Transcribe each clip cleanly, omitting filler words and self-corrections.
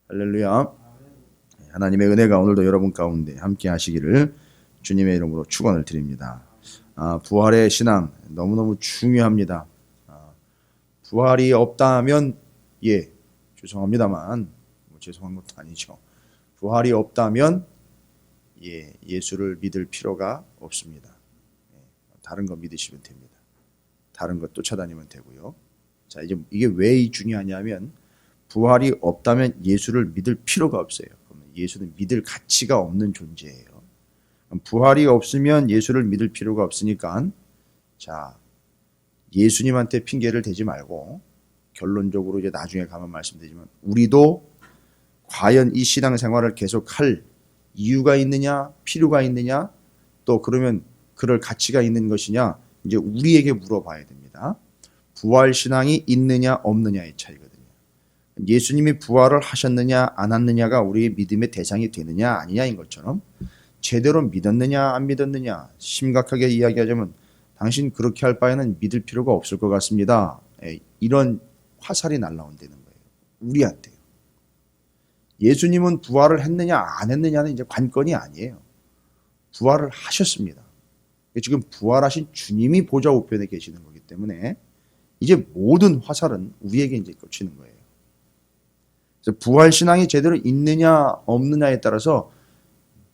할렐루야. 하나님의 은혜가 오늘도 여러분 가운데 함께 하시기를 주님의 이름으로 축원을 드립니다. 부활의 신앙 너무너무 중요합니다. 부활이 없다면 죄송합니다만 죄송한 것도 아니죠. 부활이 없다면 예수를 믿을 필요가 없습니다. 다른 거 믿으시면 됩니다. 다른 것 쫓아다니면 되고요. 자, 이제 이게 왜 중요하냐면 부활이 없다면 예수를 믿을 필요가 없어요. 예수는 믿을 가치가 없는 존재예요. 부활이 없으면 예수를 믿을 필요가 없으니까 자, 예수님한테 핑계를 대지 말고 결론적으로 이제 나중에 가면 말씀드리지만 우리도 과연 이 신앙생활을 계속할 이유가 있느냐, 필요가 있느냐, 또 그러면 그럴 가치가 있는 것이냐 이제 우리에게 물어봐야 됩니다. 부활 신앙이 있느냐 없느냐의 차이거든요. 예수님이 부활을 하셨느냐 안 하느냐가 우리의 믿음의 대상이 되느냐 아니냐인 것처럼 제대로 믿었느냐 안 믿었느냐 심각하게 이야기하자면 당신 그렇게 할 바에는 믿을 필요가 없을 것 같습니다. 이런 화살이 날라온다는 거예요. 우리한테. 예수님은 부활을 했느냐 안 했느냐는 이제 관건이 아니에요. 부활을 하셨습니다. 지금 부활하신 주님이 보좌 우편에 계시는 거기 때문에 이제 모든 화살은 우리에게 이제 꽂히는 거예요. 그래서 부활 신앙이 제대로 있느냐 없느냐에 따라서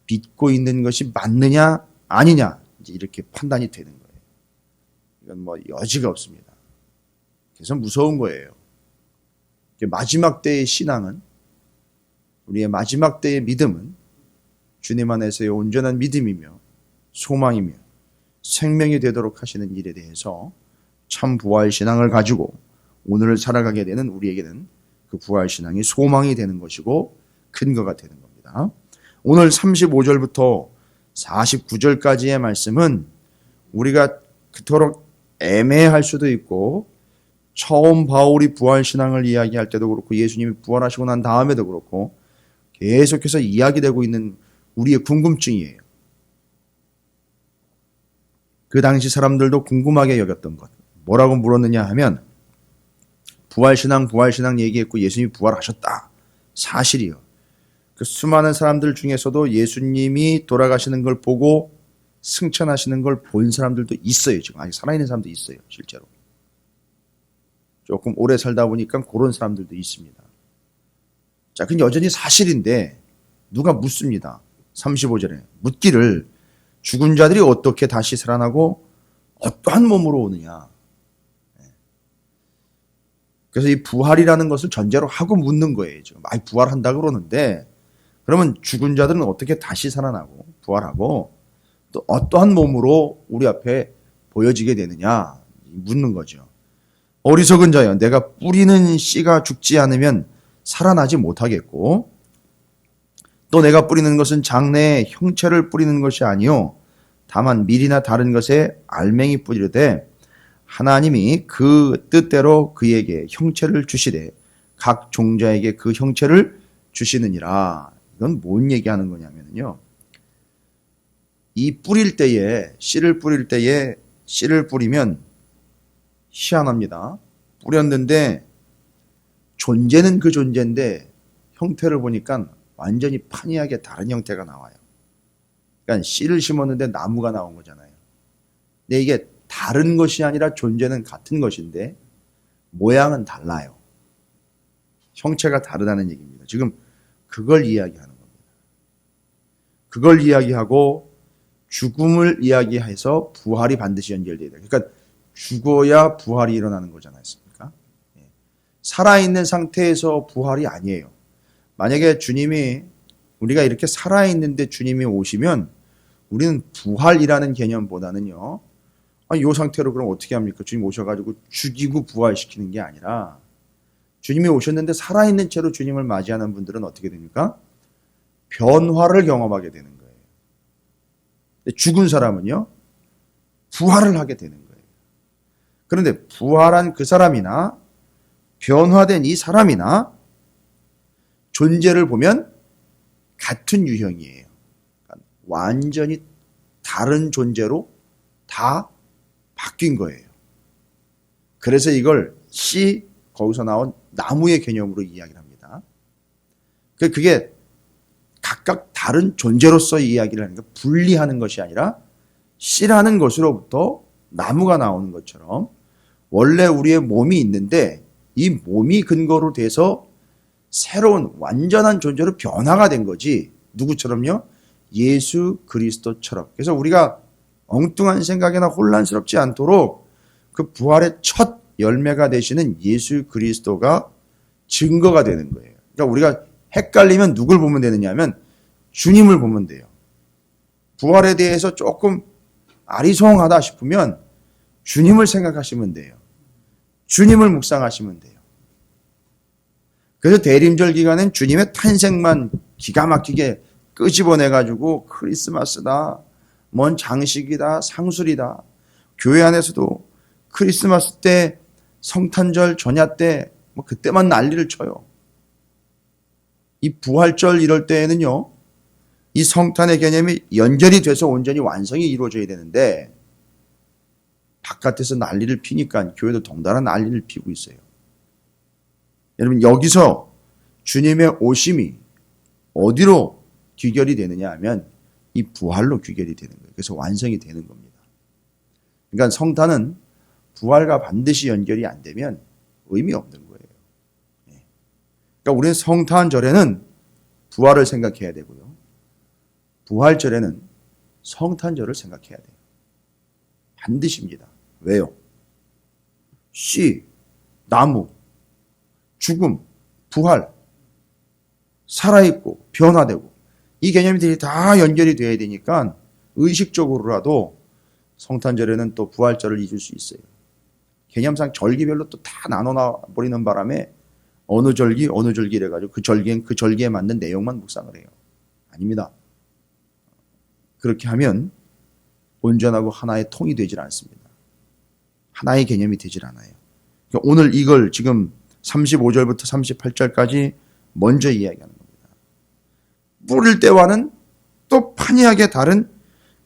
믿고 있는 것이 맞느냐 아니냐 이제 이렇게 판단이 되는 거예요. 이건 뭐 여지가 없습니다. 그래서 무서운 거예요. 마지막 때의 신앙은 우리의 마지막 때의 믿음은 주님 안에서의 온전한 믿음이며 소망이며 생명이 되도록 하시는 일에 대해서 참 부활 신앙을 가지고 오늘을 살아가게 되는 우리에게는 그 부활 신앙이 소망이 되는 것이고 근거가 되는 겁니다. 오늘 35절부터 49절까지의 말씀은 우리가 그토록 애매할 수도 있고 처음 바울이 부활 신앙을 이야기할 때도 그렇고 예수님이 부활하시고 난 다음에도 그렇고 계속해서 이야기되고 있는 우리의 궁금증이에요. 그 당시 사람들도 궁금하게 여겼던 것. 뭐라고 물었느냐 하면 부활신앙 얘기했고 예수님이 부활하셨다. 사실이요. 그 수많은 사람들 중에서도 예수님이 돌아가시는 걸 보고 승천하시는 걸 본 사람들도 있어요. 지금 아직 살아있는 사람도 있어요. 실제로. 조금 오래 살다 보니까 그런 사람들도 있습니다. 자, 그건 여전히 사실인데 누가 묻습니다. 35절에 묻기를 죽은 자들이 어떻게 다시 살아나고 어떠한 몸으로 오느냐. 그래서 이 부활이라는 것을 전제로 하고 묻는 거예요. 지금 부활한다 그러는데 그러면 죽은 자들은 어떻게 다시 살아나고 부활하고 또 어떠한 몸으로 우리 앞에 보여지게 되느냐 묻는 거죠. 어리석은 자여 내가 뿌리는 씨가 죽지 않으면 살아나지 못하겠고 또 내가 뿌리는 것은 장래에 형체를 뿌리는 것이 아니요 다만 밀이나 다른 것에 알맹이 뿌리되 하나님이 그 뜻대로 그에게 형체를 주시되 각 종자에게 그 형체를 주시느니라. 이건 뭔 얘기하는 거냐면요. 이 뿌릴 때에 씨를 뿌리면 희한합니다. 뿌렸는데 존재는 그 존재인데 형태를 보니까 완전히 판이하게 다른 형태가 나와요. 그러니까 씨를 심었는데 나무가 나온 거잖아요. 근데 이게 다른 것이 아니라 존재는 같은 것인데 모양은 달라요. 형체가 다르다는 얘기입니다. 지금 그걸 이야기하는 겁니다. 그걸 이야기하고 죽음을 이야기해서 부활이 반드시 연결돼야 돼요. 그러니까 죽어야 부활이 일어나는 거잖아요. 살아있는 상태에서 부활이 아니에요. 만약에 주님이 우리가 이렇게 살아있는데 주님이 오시면 우리는 부활이라는 개념보다는요. 이 상태로 그럼 어떻게 합니까? 주님 오셔가지고 죽이고 부활시키는 게 아니라 주님이 오셨는데 살아있는 채로 주님을 맞이하는 분들은 어떻게 됩니까? 변화를 경험하게 되는 거예요. 죽은 사람은요. 부활을 하게 되는 거예요. 그런데 부활한 그 사람이나 변화된 이 사람이나 존재를 보면 같은 유형이에요. 완전히 다른 존재로 다 바뀐 거예요. 그래서 이걸 씨 거기서 나온 나무의 개념으로 이야기를 합니다. 그게 각각 다른 존재로서 이야기를 하는 거, 분리하는 것이 아니라 씨라는 것으로부터 나무가 나오는 것처럼 원래 우리의 몸이 있는데 이 몸이 근거로 돼서 새로운 완전한 존재로 변화가 된 거지. 누구처럼요? 예수 그리스도처럼. 그래서 우리가 엉뚱한 생각이나 혼란스럽지 않도록 그 부활의 첫 열매가 되시는 예수 그리스도가 증거가 되는 거예요. 그러니까 우리가 헷갈리면 누굴 보면 되느냐 하면 주님을 보면 돼요. 부활에 대해서 조금 아리송하다 싶으면 주님을 생각하시면 돼요. 주님을 묵상하시면 돼요. 그래서 대림절 기간엔 주님의 탄생만 기가 막히게 끄집어내가지고 크리스마스다, 뭔 장식이다, 상술이다. 교회 안에서도 크리스마스 때, 성탄절, 전야 때, 뭐 그때만 난리를 쳐요. 이 부활절 이럴 때에는요, 이 성탄의 개념이 연결이 돼서 온전히 완성이 이루어져야 되는데 바깥에서 난리를 피니까 교회도 덩달아 난리를 피고 있어요. 여러분 여기서 주님의 오심이 어디로 귀결이 되느냐 하면 이 부활로 귀결이 되는 거예요. 그래서 완성이 되는 겁니다. 그러니까 성탄은 부활과 반드시 연결이 안 되면 의미 없는 거예요. 그러니까 우리는 성탄절에는 부활을 생각해야 되고요. 부활절에는 성탄절을 생각해야 돼요. 반드시입니다. 왜요? 씨, 나무, 죽음, 부활, 살아있고 변화되고 이 개념들이 다 연결이 돼야 되니까 의식적으로라도 성탄절에는 또 부활절을 잊을 수 있어요. 개념상 절기별로 또 다 나눠버리는 바람에 어느 절기 이래가지고 그 절기에 맞는 내용만 묵상을 해요. 아닙니다. 그렇게 하면 온전하고 하나의 통이 되질 않습니다. 하나의 개념이 되질 않아요. 그러니까 오늘 이걸 지금 35절부터 38절까지 먼저 이야기하는 겁니다. 뿌릴 때와는 또 판이하게 다른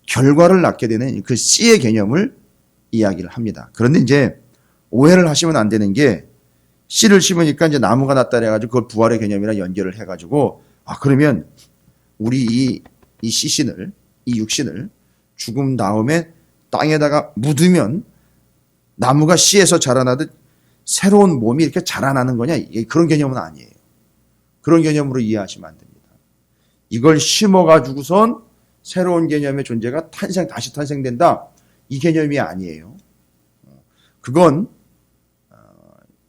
결과를 낳게 되는 그 씨의 개념을 이야기를 합니다. 그런데 이제 오해를 하시면 안 되는 게 씨를 심으니까 이제 나무가 났다 해가지고 그걸 부활의 개념이랑 연결을 해가지고 그러면 우리 이 씨신을 이 육신을 죽음 다음에 땅에다가 묻으면 나무가 씨에서 자라나듯 새로운 몸이 이렇게 자라나는 거냐? 이게 그런 개념은 아니에요. 그런 개념으로 이해하시면 안 됩니다. 이걸 심어가지고선 새로운 개념의 존재가 다시 탄생된다. 이 개념이 아니에요. 그건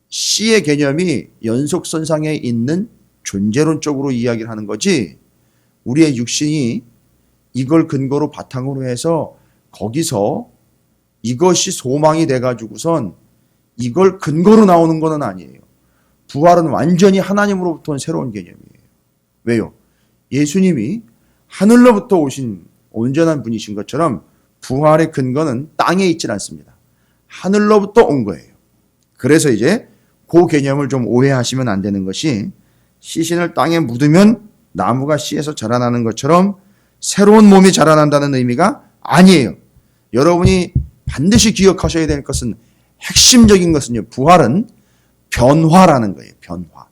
씨의 개념이 연속선상에 있는 존재론적으로 이야기를 하는 거지 우리의 육신이 이걸 근거로 바탕으로 해서 거기서 이것이 소망이 돼가지고선 이걸 근거로 나오는 것은 아니에요. 부활은 완전히 하나님으로부터 온 새로운 개념이에요. 왜요? 예수님이 하늘로부터 오신 온전한 분이신 것처럼 부활의 근거는 땅에 있질 않습니다. 하늘로부터 온 거예요. 그래서 이제 그 개념을 좀 오해하시면 안 되는 것이 씨신을 땅에 묻으면 나무가 씨에서 자라나는 것처럼 새로운 몸이 자라난다는 의미가 아니에요. 여러분이 반드시 기억하셔야 될 것은 핵심적인 것은요. 부활은 변화라는 거예요. 변화.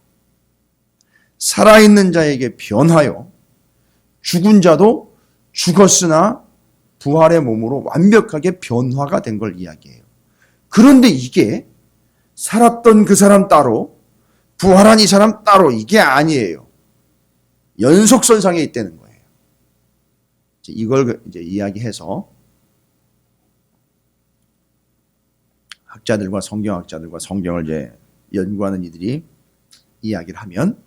살아있는 자에게 변화요. 죽은 자도 죽었으나 부활의 몸으로 완벽하게 변화가 된 걸 이야기해요. 그런데 이게 살았던 그 사람 따로 부활한 이 사람 따로 이게 아니에요. 연속선상에 있다는 거예요. 이걸 이제 이야기해서 학자들과 성경학자들과 성경을 이제 연구하는 이들이 이야기를 하면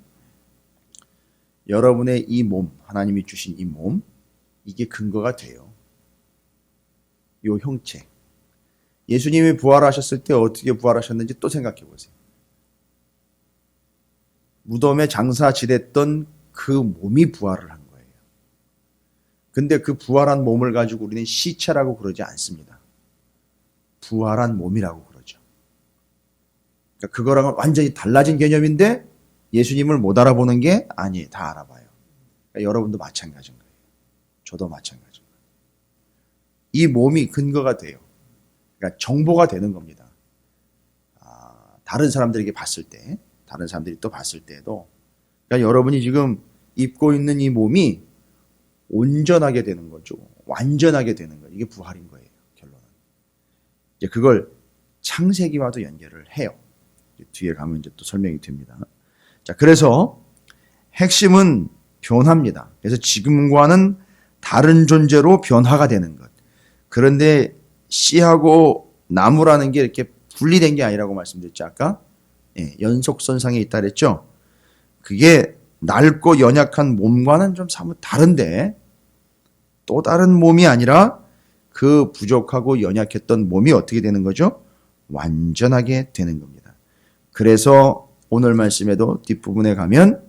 여러분의 이 몸, 하나님이 주신 이 몸, 이게 근거가 돼요. 이 형체. 예수님이 부활하셨을 때 어떻게 부활하셨는지 또 생각해 보세요. 무덤에 장사 지냈던 그 몸이 부활을 한 거예요. 근데 그 부활한 몸을 가지고 우리는 시체라고 그러지 않습니다. 부활한 몸이라고 그러죠. 그러니까 그거랑은 완전히 달라진 개념인데 예수님을 못 알아보는 게 아니에요. 다 알아봐요. 그러니까 여러분도 마찬가지인 거예요. 저도 마찬가지인 거예요. 이 몸이 근거가 돼요. 그러니까 정보가 되는 겁니다. 다른 사람들에게 봤을 때, 다른 사람들이 또 봤을 때에도 그러니까 여러분이 지금 입고 있는 이 몸이 온전하게 되는 거죠. 완전하게 되는 거예요. 이게 부활인 거예요. 결론은. 이제 그걸 창세기와도 연결을 해요. 뒤에 가면 이제 또 설명이 됩니다. 자, 그래서 핵심은 변화입니다. 그래서 지금과는 다른 존재로 변화가 되는 것. 그런데 씨하고 나무라는 게 이렇게 분리된 게 아니라고 말씀드렸죠. 아까 연속선상에 있다 그랬죠. 그게 낡고 연약한 몸과는 좀 사뭇 다른데 또 다른 몸이 아니라 그 부족하고 연약했던 몸이 어떻게 되는 거죠? 완전하게 되는 겁니다. 그래서 오늘 말씀에도 뒷부분에 가면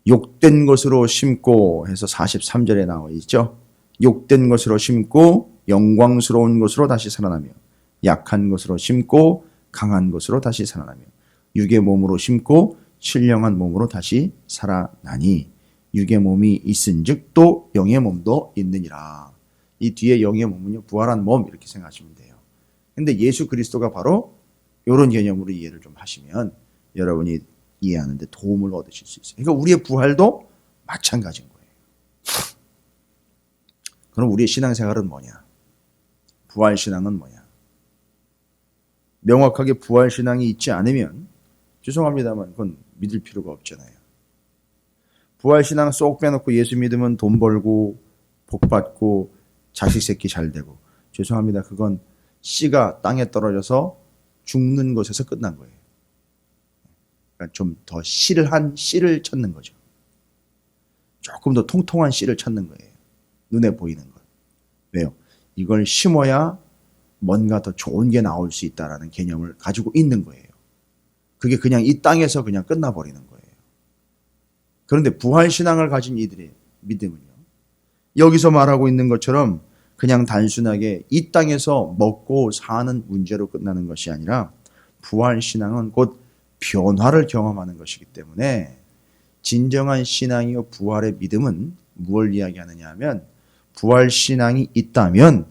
욕된 것으로 심고 해서 43절에 나와 있죠. 욕된 것으로 심고 영광스러운 것으로 다시 살아나며 약한 것으로 심고 강한 것으로 다시 살아나며 육의 몸으로 심고 신령한 몸으로 다시 살아나니 육의 몸이 있은즉 또 영의 몸도 있느니라. 이 뒤에 영의 몸은요 부활한 몸 이렇게 생각하시면 돼요. 근데 예수 그리스도가 바로 이런 개념으로 이해를 좀 하시면 여러분이 이해하는데 도움을 얻으실 수 있어요. 그러니까 우리의 부활도 마찬가지인 거예요. 그럼 우리의 신앙생활은 뭐냐? 부활신앙은 뭐냐? 명확하게 부활신앙이 있지 않으면 죄송합니다만 그건 믿을 필요가 없잖아요. 부활신앙 쏙 빼놓고 예수 믿으면 돈 벌고 복 받고 자식 새끼 잘 되고 죄송합니다. 그건 씨가 땅에 떨어져서 죽는 것에서 끝난 거예요. 그러니까 좀 더 실한 씨를 찾는 거죠. 조금 더 통통한 씨를 찾는 거예요. 눈에 보이는 것. 왜요? 이걸 심어야 뭔가 더 좋은 게 나올 수 있다라는 개념을 가지고 있는 거예요. 그게 그냥 이 땅에서 그냥 끝나버리는 거예요. 그런데 부활신앙을 가진 이들의 믿음은요. 여기서 말하고 있는 것처럼 그냥 단순하게 이 땅에서 먹고 사는 문제로 끝나는 것이 아니라 부활신앙은 곧 변화를 경험하는 것이기 때문에 진정한 신앙이요 부활의 믿음은 무엇을 이야기하느냐 하면 부활신앙이 있다면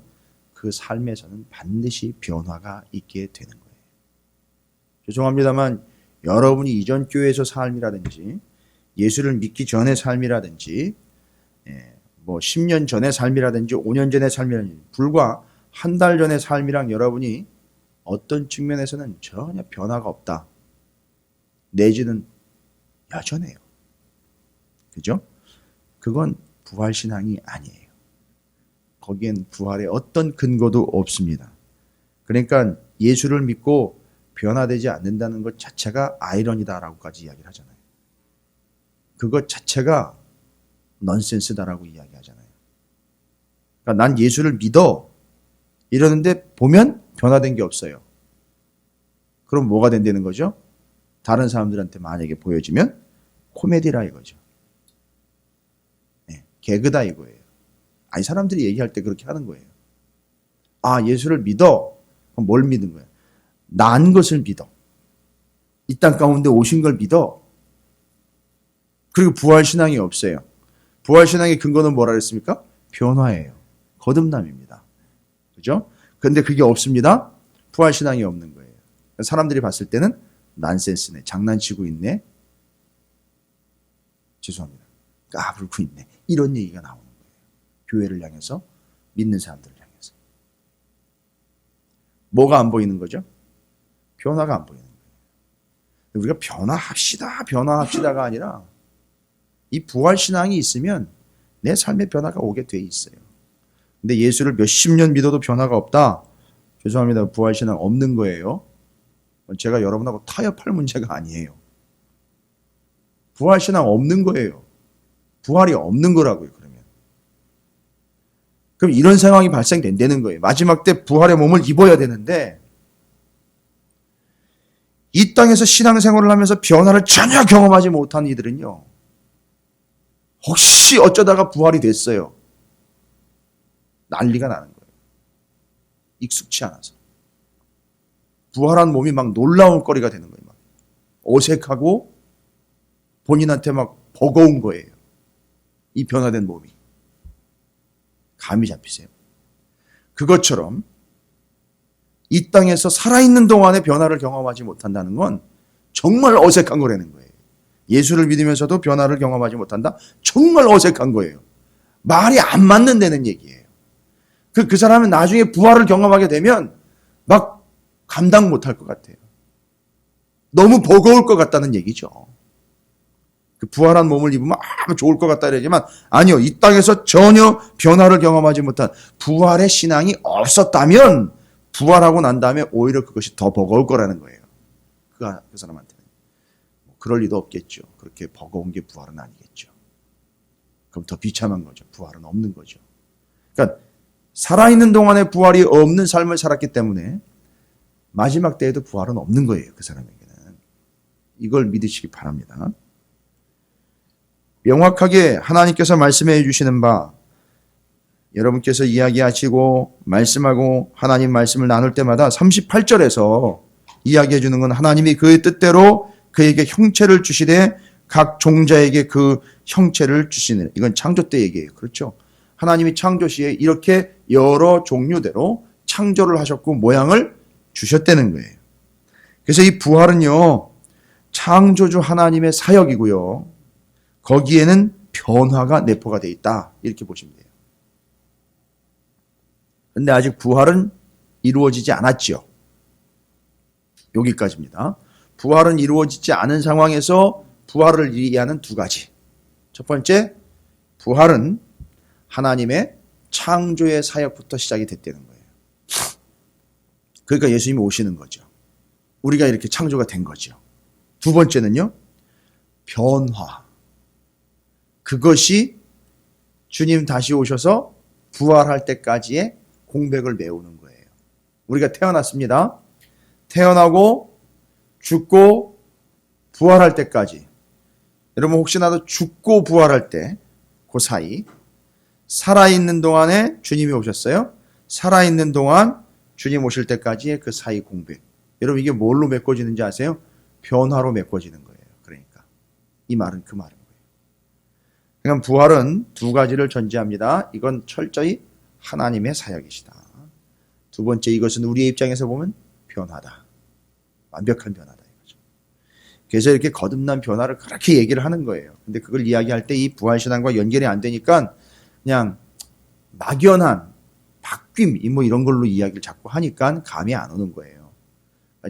그 삶에서는 반드시 변화가 있게 되는 거예요. 죄송합니다만 여러분이 이전 교회에서 삶이라든지 예수를 믿기 전의 삶이라든지 뭐 10년 전의 삶이라든지 5년 전의 삶이라든지 불과 한 달 전의 삶이랑 여러분이 어떤 측면에서는 전혀 변화가 없다. 내지는 여전해요. 그죠? 그건 부활신앙이 아니에요. 거기엔 부활의 어떤 근거도 없습니다. 그러니까 예수를 믿고 변화되지 않는다는 것 자체가 아이러니다라고까지 이야기를 하잖아요. 그것 자체가 넌센스다라고 이야기하잖아요. 그러니까 난 예수를 믿어 이러는데 보면 변화된 게 없어요. 그럼 뭐가 된다는 거죠? 다른 사람들한테 만약에 보여지면 코미디라 이거죠. 네, 개그다 이거예요. 아니 사람들이 얘기할 때 그렇게 하는 거예요. 아 예수를 믿어. 그럼 뭘 믿는 거예요? 난 것을 믿어. 이 땅 가운데 오신 걸 믿어. 그리고 부활신앙이 없어요. 부활신앙의 근거는 뭐라 그랬습니까? 변화예요. 거듭남입니다. 그죠? 근데 그게 없습니다. 부활신앙이 없는 거예요. 사람들이 봤을 때는 난센스네. 장난치고 있네. 죄송합니다. 까불고 있네. 이런 얘기가 나오는 거예요. 교회를 향해서 믿는 사람들을 향해서. 뭐가 안 보이는 거죠? 변화가 안 보이는 거예요. 우리가 변화합시다가 아니라 이 부활신앙이 있으면 내 삶의 변화가 오게 돼 있어요. 근데 예수를 몇십 년 믿어도 변화가 없다? 죄송합니다. 부활신앙 없는 거예요. 제가 여러분하고 타협할 문제가 아니에요. 부활신앙 없는 거예요. 부활이 없는 거라고요, 그러면. 그럼 이런 상황이 발생된다는 거예요. 마지막 때 부활의 몸을 입어야 되는데 이 땅에서 신앙생활을 하면서 변화를 전혀 경험하지 못한 이들은요. 혹시 어쩌다가 부활이 됐어요. 난리가 나는 거예요. 익숙치 않아서. 부활한 몸이 막 놀라운 거리가 되는 거예요. 막 어색하고 본인한테 막 버거운 거예요. 이 변화된 몸이. 감이 잡히세요? 그것처럼 이 땅에서 살아있는 동안에 변화를 경험하지 못한다는 건 정말 어색한 거라는 거예요. 예수를 믿으면서도 변화를 경험하지 못한다? 정말 어색한 거예요. 말이 안 맞는다는 얘기예요. 그 사람은 나중에 부활을 경험하게 되면 막 감당 못할 것 같아요. 너무 버거울 것 같다는 얘기죠. 그 부활한 몸을 입으면 좋을 것 같다 이러지만 아니요. 이 땅에서 전혀 변화를 경험하지 못한 부활의 신앙이 없었다면 부활하고 난 다음에 오히려 그것이 더 버거울 거라는 거예요. 그 사람한테는. 그럴 리도 없겠죠. 그렇게 버거운 게 부활은 아니겠죠. 그럼 더 비참한 거죠. 부활은 없는 거죠. 그러니까 살아있는 동안에 부활이 없는 삶을 살았기 때문에 마지막 때에도 부활은 없는 거예요. 그 사람에게는. 이걸 믿으시기 바랍니다. 명확하게 하나님께서 말씀해 주시는 바, 여러분께서 이야기하시고 말씀하고 하나님 말씀을 나눌 때마다 38절에서 이야기해 주는 건 하나님이 그의 뜻대로 그에게 형체를 주시되 각 종자에게 그 형체를 주시는, 이건 창조 때 얘기예요. 그렇죠? 하나님이 창조 시에 이렇게 여러 종류대로 창조를 하셨고 모양을 주셨다는 거예요. 그래서 이 부활은요, 창조주 하나님의 사역이고요. 거기에는 변화가 내포가 되어 있다. 이렇게 보시면 돼요. 그런데 아직 부활은 이루어지지 않았죠. 여기까지입니다. 부활은 이루어지지 않은 상황에서 부활을 이해하는 두 가지. 첫 번째, 부활은 하나님의 창조의 사역부터 시작이 됐다는 거예요. 그러니까 예수님이 오시는 거죠. 우리가 이렇게 창조가 된 거죠. 두 번째는요, 변화. 그것이 주님 다시 오셔서 부활할 때까지의 공백을 메우는 거예요. 우리가 태어났습니다. 태어나고 죽고 부활할 때까지. 여러분 혹시나도 죽고 부활할 때 그 사이, 살아있는 동안에 주님이 오셨어요. 살아있는 동안 주님 오실 때까지의 그 사이 공백. 여러분 이게 뭘로 메꿔지는지 아세요? 변화로 메꿔지는 거예요. 그러니까 이 말은 그 말인 거예요. 그러니까 부활은 두 가지를 전제합니다. 이건 철저히 하나님의 사역이시다. 두 번째, 이것은 우리의 입장에서 보면 변화다. 완벽한 변화다. 이거죠. 그래서 이렇게 거듭난 변화를 그렇게 얘기를 하는 거예요. 근데 그걸 이야기할 때 이 부활신앙과 연결이 안 되니까 그냥 막연한 바뀜 뭐 이런 걸로 이야기를 자꾸 하니까 감이 안 오는 거예요.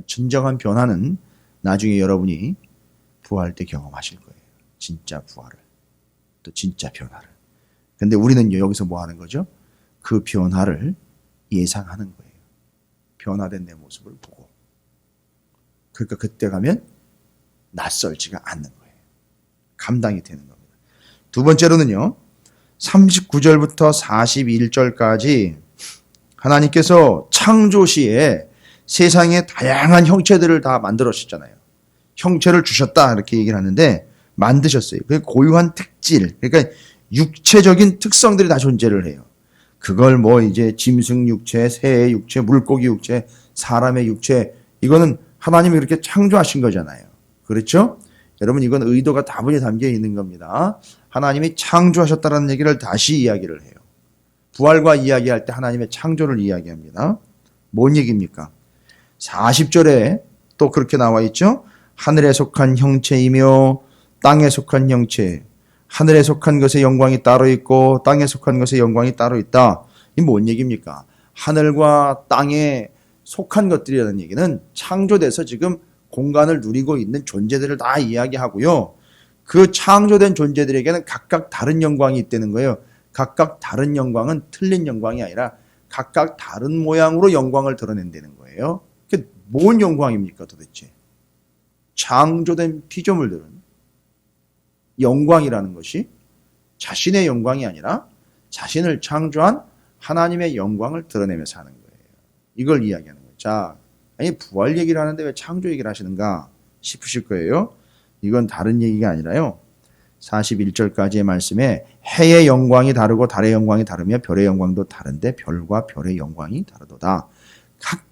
진정한 변화는 나중에 여러분이 부활할 때 경험하실 거예요. 진짜 부활을. 또 진짜 변화를. 근데 우리는 여기서 뭐 하는 거죠? 그 변화를 예상하는 거예요. 변화된 내 모습을 보고. 그러니까 그때 가면 낯설지가 않는 거예요. 감당이 되는 겁니다. 두 번째로는요, 39절부터 41절까지 하나님께서 창조 시에 세상의 다양한 형체들을 다 만들었잖아요. 형체를 주셨다 이렇게 얘기를 하는데 만드셨어요. 그 고유한 특질, 그러니까 육체적인 특성들이 다 존재를 해요. 그걸 뭐 이제 짐승 육체, 새의 육체, 물고기 육체, 사람의 육체, 이거는 하나님이 그렇게 창조하신 거잖아요. 그렇죠? 여러분 이건 의도가 다분히 담겨 있는 겁니다. 하나님이 창조하셨다는 얘기를 다시 이야기를 해요. 부활과 이야기할 때 하나님의 창조를 이야기합니다. 뭔 얘기입니까? 40절에 또 그렇게 나와 있죠. 하늘에 속한 형체이며 땅에 속한 형체, 하늘에 속한 것의 영광이 따로 있고 땅에 속한 것의 영광이 따로 있다. 이 뭔 얘기입니까? 하늘과 땅에 속한 것들이라는 얘기는 창조돼서 지금 공간을 누리고 있는 존재들을 다 이야기하고요. 그 창조된 존재들에게는 각각 다른 영광이 있다는 거예요. 각각 다른 영광은 틀린 영광이 아니라 각각 다른 모양으로 영광을 드러낸다는 거예요. 그게 뭔 영광입니까 도대체? 창조된 피조물들은 영광이라는 것이 자신의 영광이 아니라 자신을 창조한 하나님의 영광을 드러내며 사는 거예요. 이걸 이야기하는 거예요. 자, 아니 부활 얘기를 하는데 왜 창조 얘기를 하시는가 싶으실 거예요. 이건 다른 얘기가 아니라요. 41절까지의 말씀에 해의 영광이 다르고 달의 영광이 다르며 별의 영광도 다른데 별과 별의 영광이 다르도다.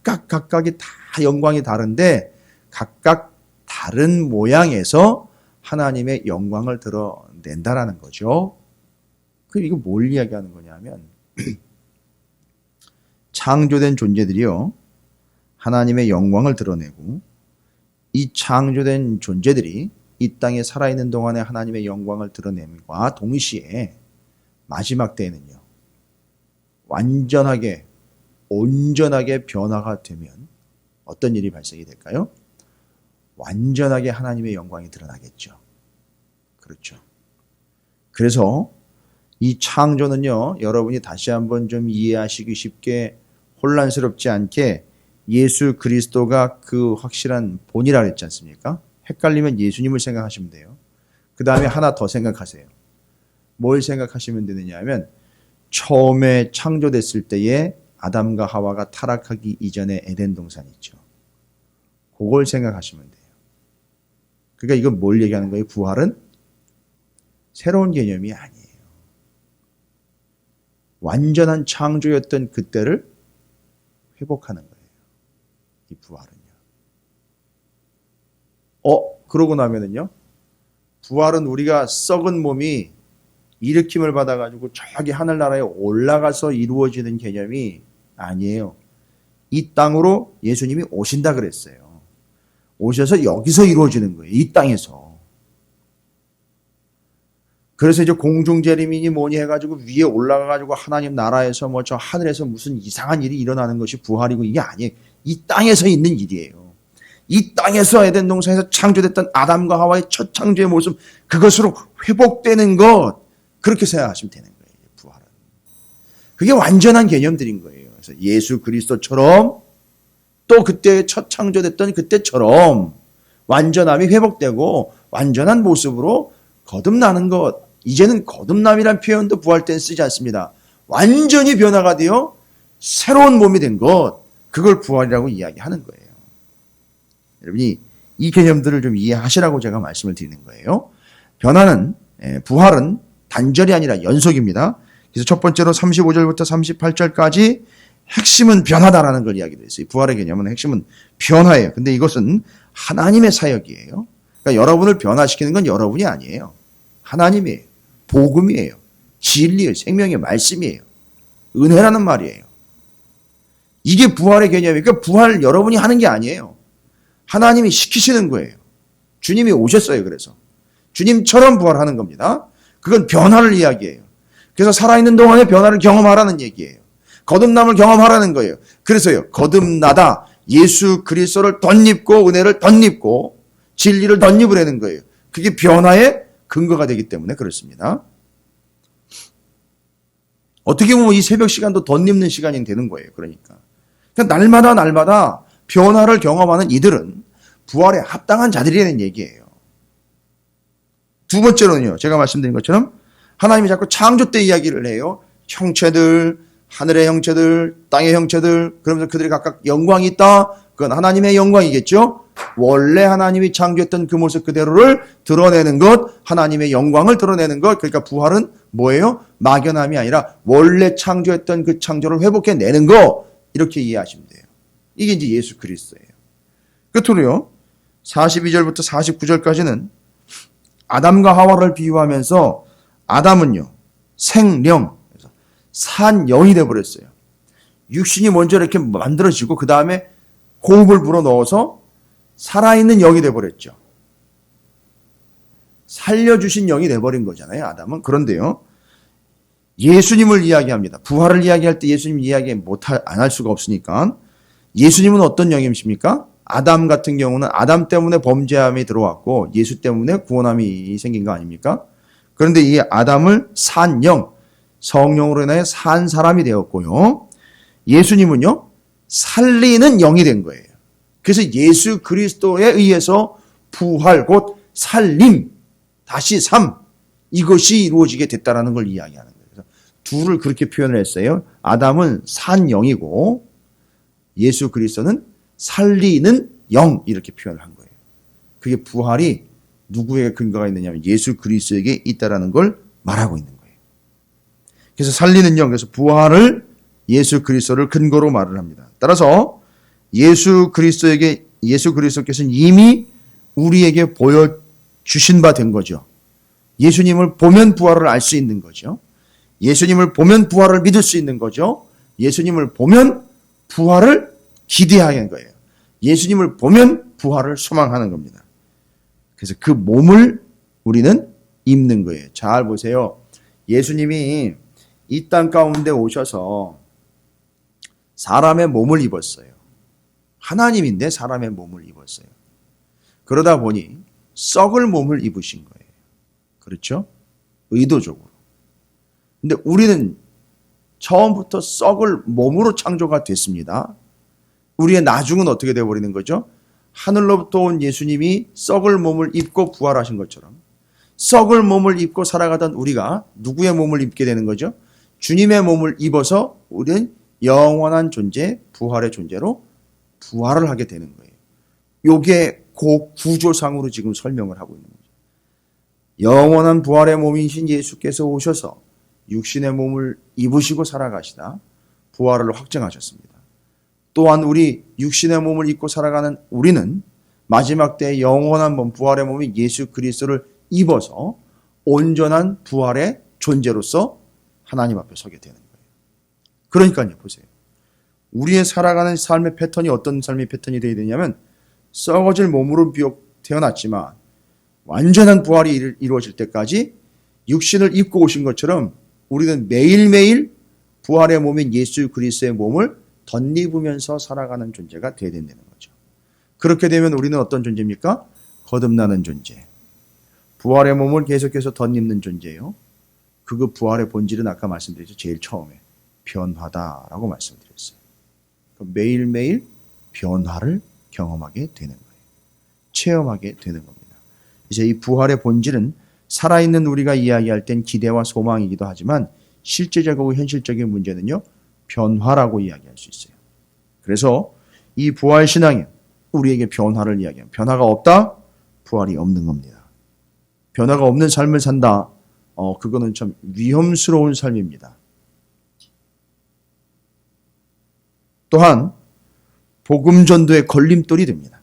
각각이 다 영광이 다른데 각각 다른 모양에서 하나님의 영광을 드러낸다라는 거죠. 그럼 이거 뭘 이야기하는 거냐면 창조된 존재들이요. 하나님의 영광을 드러내고 이 창조된 존재들이 이 땅에 살아있는 동안에 하나님의 영광을 드러냄과 동시에 마지막 때에는요, 완전하게 온전하게 변화가 되면 어떤 일이 발생이 될까요? 완전하게 하나님의 영광이 드러나겠죠. 그렇죠. 그래서 이 창조는요, 여러분이 다시 한번 좀 이해하시기 쉽게 혼란스럽지 않게 예수 그리스도가 그 확실한 본이라 그랬지 않습니까? 헷갈리면 예수님을 생각하시면 돼요. 그 다음에 하나 더 생각하세요. 뭘 생각하시면 되느냐 하면 처음에 창조됐을 때에 아담과 하와가 타락하기 이전에 에덴 동산 있죠. 그걸 생각하시면 돼요. 그러니까 이건 뭘 얘기하는 거예요? 부활은 새로운 개념이 아니에요. 완전한 창조였던 그때를 회복하는 거예요. 이 부활은요. 그러고 나면은요, 부활은 우리가 썩은 몸이 일으킴을 받아가지고 저기 하늘나라에 올라가서 이루어지는 개념이 아니에요. 이 땅으로 예수님이 오신다 그랬어요. 오셔서 여기서 이루어지는 거예요. 이 땅에서. 그래서 이제 공중재림이니 뭐니 해가지고 위에 올라가가지고 하나님 나라에서 뭐 저 하늘에서 무슨 이상한 일이 일어나는 것이 부활이고 이게 아니에요. 이 땅에서 있는 일이에요. 이 땅에서 에덴 동산에서 창조됐던 아담과 하와의 첫 창조의 모습, 그것으로 회복되는 것, 그렇게 생각하시면 되는 거예요. 부활은. 그게 완전한 개념들인 거예요. 그래서 예수 그리스도처럼 또 그때 첫 창조됐던 그때처럼 완전함이 회복되고 완전한 모습으로 거듭나는 것. 이제는 거듭남이란 표현도 부활 때는 쓰지 않습니다. 완전히 변화가 되어 새로운 몸이 된 것, 그걸 부활이라고 이야기하는 거예요. 여러분이 이 개념들을 좀 이해하시라고 제가 말씀을 드리는 거예요. 변화는, 부활은 단절이 아니라 연속입니다. 그래서 첫 번째로 35절부터 38절까지 핵심은 변화다라는 걸 이야기를 했어요. 부활의 개념은 핵심은 변화예요. 근데 이것은 하나님의 사역이에요. 그러니까 여러분을 변화시키는 건 여러분이 아니에요. 하나님이에요. 복음이에요. 진리예요. 생명의 말씀이에요. 은혜라는 말이에요. 이게 부활의 개념이니까 그러니까 부활 여러분이 하는 게 아니에요. 하나님이 시키시는 거예요. 주님이 오셨어요. 그래서 주님처럼 부활하는 겁니다. 그건 변화를 이야기해요. 그래서 살아있는 동안에 변화를 경험하라는 얘기예요. 거듭남을 경험하라는 거예요. 그래서요, 거듭나다 예수 그리스도를 덧입고 은혜를 덧입고 진리를 덧입으라는 거예요. 그게 변화의 근거가 되기 때문에 그렇습니다. 어떻게 보면 이 새벽 시간도 덧입는 시간이 되는 거예요. 그러니까 날마다 변화를 경험하는 이들은 부활에 합당한 자들이라는 얘기예요. 두 번째로는요, 제가 말씀드린 것처럼 하나님이 자꾸 창조 때 이야기를 해요. 형체들, 하늘의 형체들, 땅의 형체들, 그러면서 그들이 각각 영광이 있다. 그건 하나님의 영광이겠죠. 원래 하나님이 창조했던 그 모습 그대로를 드러내는 것, 하나님의 영광을 드러내는 것. 그러니까 부활은 뭐예요? 막연함이 아니라 원래 창조했던 그 창조를 회복해내는 것. 이렇게 이해하시면 돼요. 이게 이제 예수 그리스도예요. 끝으로요, 42절부터 49절까지는 아담과 하와를 비유하면서 아담은요, 생령, 산 영이 되어버렸어요. 육신이 먼저 이렇게 만들어지고 그 다음에 호흡을 불어넣어서 살아있는 영이 되어버렸죠. 살려주신 영이 되어버린 거잖아요, 아담은. 그런데요, 예수님을 이야기합니다. 부활을 이야기할 때 예수님 이야기 안 할 수가 없으니까 예수님은 어떤 영이십니까? 아담 같은 경우는 아담 때문에 범죄함이 들어왔고 예수 때문에 구원함이 생긴 거 아닙니까? 그런데 이 아담을 산 영, 성령으로 인하여 산 사람이 되었고요. 예수님은요, 살리는 영이 된 거예요. 그래서 예수 그리스도에 의해서 부활, 곧 살림, 다시 삶, 이것이 이루어지게 됐다라는 걸 이야기하는 거예요. 그래서 둘을 그렇게 표현을 했어요. 아담은 산 영이고 예수 그리스도는 살리는 영, 이렇게 표현을 한 거예요. 그게 부활이 누구에게 근거가 있느냐면 예수 그리스도에게 있다라는 걸 말하고 있는 거예요. 그래서 살리는 영, 그래서 부활을 예수 그리스도를 근거로 말을 합니다. 따라서 예수 그리스도께서는 이미 우리에게 보여주신 바 된 거죠. 예수님을 보면 부활을 알 수 있는 거죠. 예수님을 보면 부활을 믿을 수 있는 거죠. 예수님을 보면 부활을 기대하는 거예요. 예수님을 보면 부활을 소망하는 겁니다. 그래서 그 몸을 우리는 입는 거예요. 잘 보세요. 예수님이 이 땅 가운데 오셔서 사람의 몸을 입었어요. 하나님인데 사람의 몸을 입었어요. 그러다 보니 썩을 몸을 입으신 거예요. 그렇죠? 의도적으로. 근데 우리는 처음부터 썩을 몸으로 창조가 됐습니다. 우리의 나중은 어떻게 되어버리는 거죠? 하늘로부터 온 예수님이 썩을 몸을 입고 부활하신 것처럼 썩을 몸을 입고 살아가던 우리가 누구의 몸을 입게 되는 거죠? 주님의 몸을 입어서 우리는 영원한 존재, 부활의 존재로 부활을 하게 되는 거예요. 요게 그 구조상으로 지금 설명을 하고 있는 거죠. 영원한 부활의 몸이신 예수께서 오셔서 육신의 몸을 입으시고 살아가시다 부활을 확증하셨습니다. 또한 우리 육신의 몸을 입고 살아가는 우리는 마지막 때 영원한 몸, 부활의 몸인 예수 그리스도를 입어서 온전한 부활의 존재로서 하나님 앞에 서게 되는 거예요. 그러니까요, 보세요. 우리의 살아가는 삶의 패턴이 어떤 삶의 패턴이 되어야 되냐면 썩어질 몸으로 비록 태어났지만 완전한 부활이 이루어질 때까지 육신을 입고 오신 것처럼 우리는 매일매일 부활의 몸인 예수 그리스도의 몸을 덧입으면서 살아가는 존재가 되어야 된다는 거죠. 그렇게 되면 우리는 어떤 존재입니까? 거듭나는 존재. 부활의 몸을 계속해서 덧입는 존재예요. 그 부활의 본질은 아까 말씀드렸죠. 제일 처음에 변화다라고 말씀드렸어요. 매일매일 변화를 경험하게 되는 거예요. 체험하게 되는 겁니다. 이제 이 부활의 본질은 살아있는 우리가 이야기할 땐 기대와 소망이기도 하지만 실제적이고 현실적인 문제는요. 변화라고 이야기할 수 있어요. 그래서 이 부활 신앙이 우리에게 변화를 이야기합니다. 변화가 없다? 부활이 없는 겁니다. 변화가 없는 삶을 산다? 그거는 참 위험스러운 삶입니다. 또한 복음 전도의 걸림돌이 됩니다.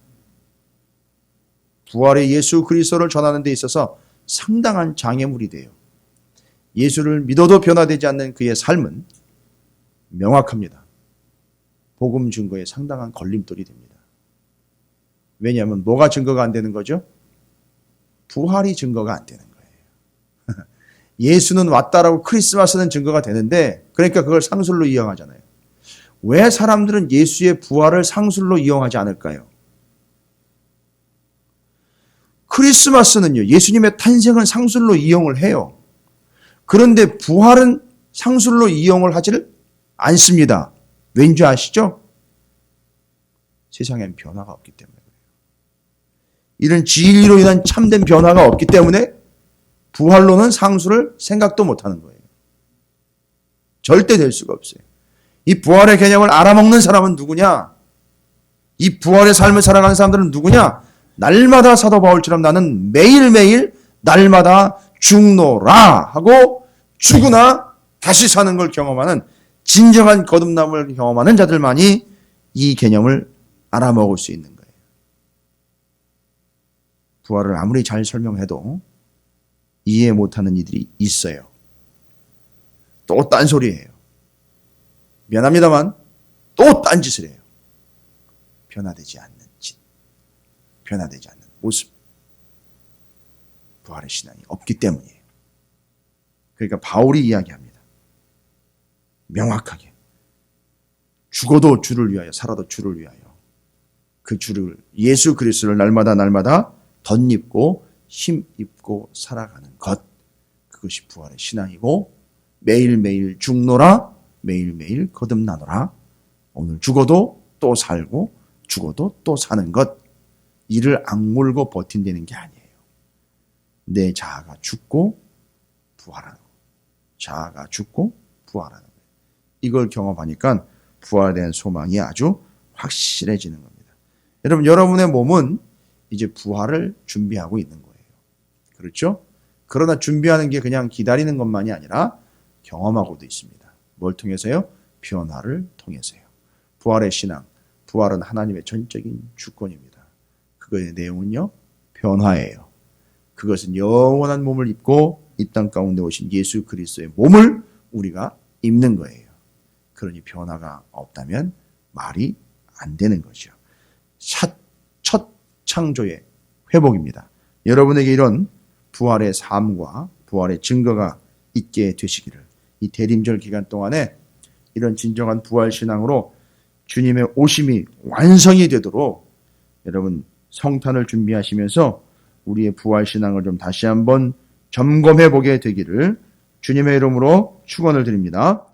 부활의 예수 그리스도를 전하는 데 있어서 상당한 장애물이 돼요. 예수를 믿어도 변화되지 않는 그의 삶은 명확합니다. 복음 증거에 상당한 걸림돌이 됩니다. 왜냐하면 뭐가 증거가 안 되는 거죠? 부활이 증거가 안 되는 거예요. 예수는 왔다라고 크리스마스는 증거가 되는데 그러니까 그걸 상술로 이용하잖아요. 왜 사람들은 예수의 부활을 상술로 이용하지 않을까요? 크리스마스는요, 예수님의 탄생은 상술로 이용을 해요. 그런데 부활은 상술로 이용을 하지를 않습니다. 왠지 아시죠? 세상엔 변화가 없기 때문에 그래요. 이런 진리로 인한 참된 변화가 없기 때문에 부활로는 상술을 생각도 못하는 거예요. 절대 될 수가 없어요. 이 부활의 개념을 알아먹는 사람은 누구냐? 이 부활의 삶을 살아가는 사람들은 누구냐? 날마다 사도 바울처럼 나는 매일매일 날마다 죽노라 하고 죽으나 다시 사는 걸 경험하는 진정한 거듭남을 경험하는 자들만이 이 개념을 알아먹을 수 있는 거예요. 부활을 아무리 잘 설명해도 이해 못하는 이들이 있어요. 또 딴소리예요. 미안합니다만 또 딴짓을 해요. 변화되지 않는 짓, 변화되지 않는 모습. 부활의 신앙이 없기 때문이에요. 그러니까 바울이 이야기합니다. 명확하게. 죽어도 주를 위하여, 살아도 주를 위하여. 그 주를, 예수 그리스도를 날마다 덧입고 힘입고 살아가는 것. 그것이 부활의 신앙이고 매일매일 죽노라, 매일매일 거듭나노라. 오늘 죽어도 또 살고 죽어도 또 사는 것. 이를 악물고 버틴다는 게 아니에요. 내 자아가 죽고 부활하는 거. 자아가 죽고 부활하는 거예요. 이걸 경험하니까 부활에 대한 소망이 아주 확실해지는 겁니다. 여러분, 여러분의 몸은 이제 부활을 준비하고 있는 거예요. 그렇죠? 그러나 준비하는 게 그냥 기다리는 것만이 아니라 경험하고도 있습니다. 뭘 통해서요? 변화를 통해서요. 부활의 신앙, 부활은 하나님의 전적인 주권입니다. 그거의 내용은요, 변화예요. 그것은 영원한 몸을 입고 이 땅 가운데 오신 예수 그리스도의 몸을 우리가 입는 거예요. 그러니 변화가 없다면 말이 안 되는 거죠. 첫 창조의 회복입니다. 여러분에게 이런 부활의 삶과 부활의 증거가 있게 되시기를, 이 대림절 기간 동안에 이런 진정한 부활 신앙으로 주님의 오심이 완성이 되도록 여러분 성탄을 준비하시면서 우리의 부활 신앙을 좀 다시 한번 점검해 보게 되기를 주님의 이름으로 축원을 드립니다.